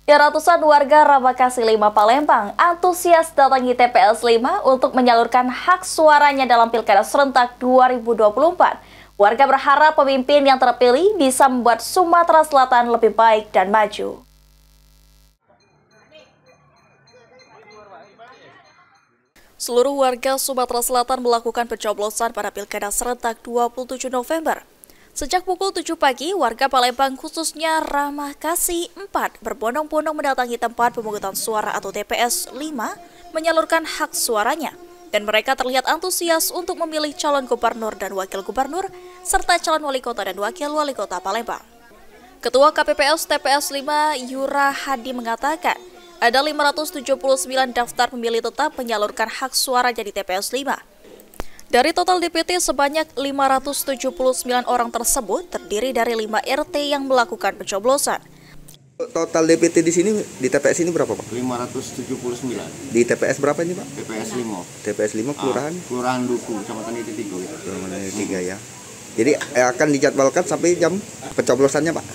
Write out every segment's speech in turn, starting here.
Ya, ratusan warga Ramakasih 5 Palembang antusias datangi TPS 5 untuk menyalurkan hak suaranya dalam Pilkada Serentak 2024. Warga berharap pemimpin yang terpilih bisa membuat Sumatera Selatan lebih baik dan maju. Seluruh warga Sumatera Selatan melakukan pencoblosan pada Pilkada Serentak 27 November. Sejak pukul 7 pagi, warga Palembang khususnya Ramakasih 4 berbondong-bondong mendatangi tempat pemungutan suara atau TPS 5 menyalurkan hak suaranya. Dan mereka terlihat antusias untuk memilih calon gubernur dan wakil gubernur, serta calon wali kota dan wakil wali kota Palembang. Ketua KPPS TPS 5 Yura Hadi mengatakan, ada 579 daftar pemilih tetap menyalurkan hak suara jadi TPS 5. Dari total DPT sebanyak 579 orang tersebut terdiri dari 5 RT yang melakukan pencoblosan. Total DPT di sini di TPS ini berapa, Pak? 579. Di TPS berapa ini, Pak? TPS 5. TPS 5 kelurahan? Kelurahan Duku, Kecamatan Ititigo gitu. Kelurahan 3 ya. Jadi akan dijadwalkan sampai jam pencoblosannya, Pak?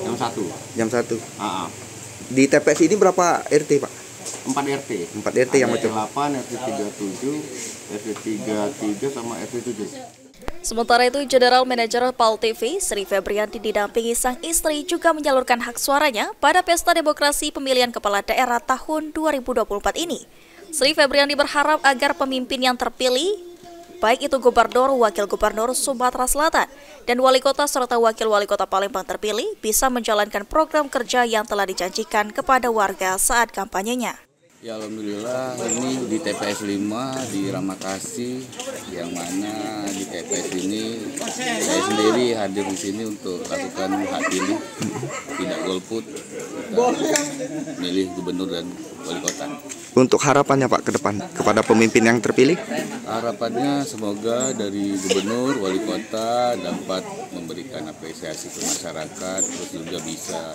Jam 1. Jam 1. Di TPS ini berapa RT, Pak? 4 RT. 4 RT yang RT macam 8, RT 37, RT 33 sama RT 7. Sementara itu, General Manager PAL TV, Sri Febrianti didampingi sang istri juga menyalurkan hak suaranya pada Pesta Demokrasi Pemilihan Kepala Daerah tahun 2024 ini. Sri Febrianti berharap agar pemimpin yang terpilih, baik itu gubernur, wakil gubernur Sumatera Selatan, dan wali kota serta wakil wali kota Palembang terpilih bisa menjalankan program kerja yang telah dijanjikan kepada warga saat kampanyenya. Ya, alhamdulillah ini di TPS 5 di Ramakasih, yang mana di TPS ini saya sendiri hadir di sini untuk lakukan hak pilih, tidak golput, milih gubernur dan wali kota. Untuk harapannya, Pak, ke depan kepada pemimpin yang terpilih? Harapannya semoga dari gubernur, wali kota dapat memberikan apresiasi ke masyarakat, terus juga bisa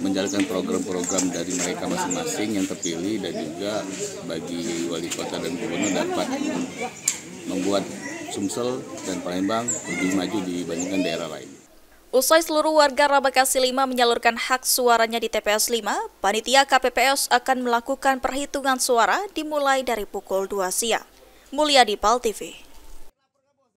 menjalankan program-program dari mereka masing-masing yang terpilih, dan juga bagi wali kota dan gubernur dapat membuat Sumsel dan Palembang lebih maju dibandingkan daerah lain. Usai seluruh warga Ramakasih 5 menyalurkan hak suaranya di TPS 5, panitia KPPS akan melakukan perhitungan suara dimulai dari pukul 2 siang. Mulyadi, PAL TV.